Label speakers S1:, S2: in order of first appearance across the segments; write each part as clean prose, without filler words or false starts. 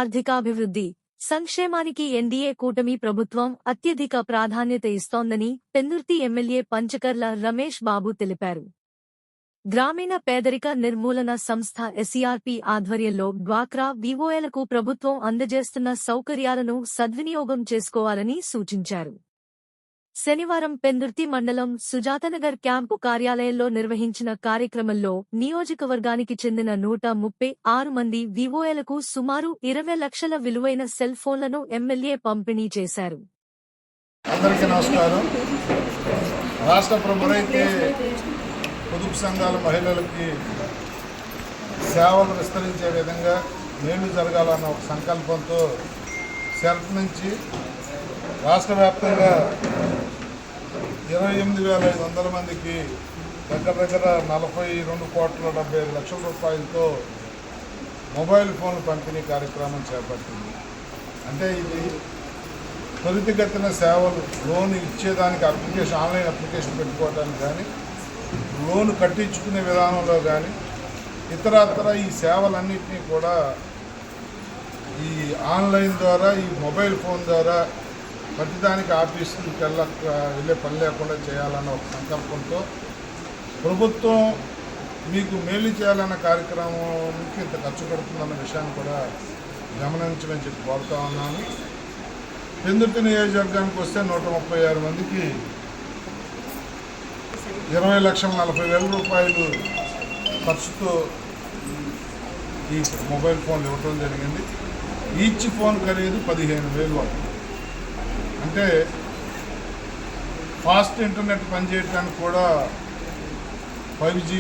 S1: ఆర్థికాభివృద్ధి, సంక్షేమానికి ఎన్డీఏ కూటమి ప్రభుత్వం అత్యధిక ప్రాధాన్యత ఇస్తోందని పెందుర్తి ఎమ్మెల్యే పంచకర్ల రమేష్ బాబు తెలిపారు. గ్రామీణ పేదరిక నిర్మూలన సంస్థ ఎస్సీఆర్పీ ఆధ్వర్యంలో డ్వాక్రా వివోఏలకు ప్రభుత్వం అందజేస్తున్న సౌకర్యాలను సద్వినియోగం చేసుకోవాలని సూచించారు. శనివారం పెందుర్తి మండలం సుజాతనగర్ క్యాంపు కార్యాలయంలో నిర్వహించిన కార్యక్రమంలో నియోజకవర్గానికి చెందిన 136 మంది వివోఏలకు సుమారు 20 లక్షల విలువైన సెల్ ఫోన్లను ఎమ్మెల్యే పంపిణీ చేశారు.
S2: అందరికీ నమస్కారం. రాష్ట్ర ప్రభుత్వమైతే పొదుపు సంఘాల మహిళలకి సేవలు విస్తరించే విధంగా మేలు జరగాలన్న ఒక సంకల్పంతో సెల్ఫ్ నుంచి రాష్ట్ర వ్యాప్తంగా 28,500 మందికి దగ్గర 42,75 లక్షల రూపాయలతో మొబైల్ ఫోన్లు పంపిణీ కార్యక్రమం చేపట్టింది. అంటే ఇది త్వరితగతిన సేవలు లోన్ ఇచ్చేదానికి ఆన్లైన్ అప్లికేషన్ పెట్టుకోవడానికి కానీ, లోన్ కట్టించుకునే విధానంలో కానీ, ఇతరత్ర ఈ సేవలన్నింటినీ కూడా ఈ ఆన్లైన్ ద్వారా, ఈ మొబైల్ ఫోన్ ద్వారా ప్రతిదానికి ఆఫీసులకు వెళ్ళే పని లేకుండా చేయాలన్న ఒక సంకల్పంతో ప్రభుత్వం మీకు మేలు చేయాలన్న కార్యక్రమంకి ఇంత ఖర్చు పెడుతుందన్న విషయాన్ని కూడా గమనించమని చెప్పి కోరుతా ఉన్నాను. పెందుర్తి నియోజకవర్గానికి వస్తే 136 మందికి 20,40,000 రూపాయలు ఖర్చుతో ఈ మొబైల్ ఫోన్లు ఇవ్వటం జరిగింది. ఈచ్ ఫోన్ ఖరీదు 15,000. అంటే ఫాస్ట్ ఇంటర్నెట్ పనిచేయడానికి కూడా 5G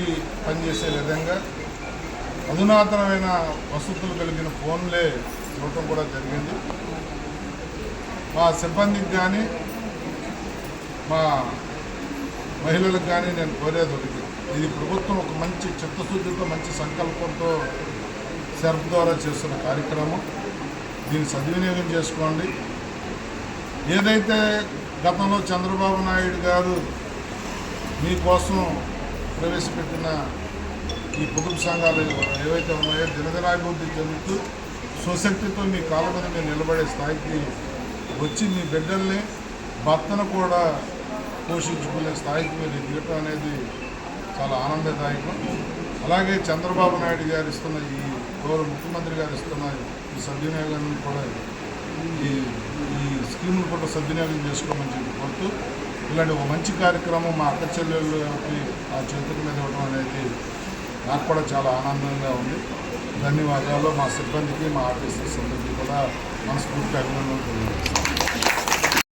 S2: పనిచేసే విధంగా అధునాతనమైన వసతులు కలిగిన ఫోన్లే ఇవ్వటం కూడా జరిగింది. మా సిబ్బందికి కానీ, మా మహిళలకు కానీ నేను కోరేది ఒకటి, ఇది ప్రభుత్వం ఒక మంచి చిత్తశుద్ధితో, మంచి సంకల్పంతో సెర్ఫ్ ద్వారా చేస్తున్న కార్యక్రమం. దీన్ని సద్వినియోగం చేసుకోండి. ఏదైతే గతంలో చంద్రబాబు నాయుడు గారు మీకోసం ప్రవేశపెట్టిన ఈ పొదుపు సంఘాలు ఏవైతే ఉన్నాయో దినదినాభివృద్ధి చెందుతూ స్వశక్తితో మీ కాళ్ళ మీద మీరు నిలబడే స్థాయికి వచ్చి మీ బిడ్డల్ని, భర్తను కూడా పోషించుకునే స్థాయికి మీరు ఎదగటం అనేది చాలా ఆనందదాయకం. అలాగే చంద్రబాబు నాయుడు గారు ఇస్తున్న ఈ గౌరవ ముఖ్యమంత్రి గారు ఇస్తున్న ఈ సద్వినియోగాన్ని కూడా ఈ స్కీములు కూడా సద్వినియోగం చేసుకోమని చెప్పి కోరుతూ, ఇలాంటి ఒక మంచి కార్యక్రమం మా అక్క చెల్లెళ్ళకి ఆ చేతుల మీద ఇవ్వడం అనేది నాకు కూడా చాలా ఆనందంగా ఉంది. ధన్యవాదాలు. మా సిబ్బందికి, మా ఆఫీసర్స్ అందరికీ కూడా మనస్ఫూర్తిగా అభినందనలు తెలియజేస్తాను.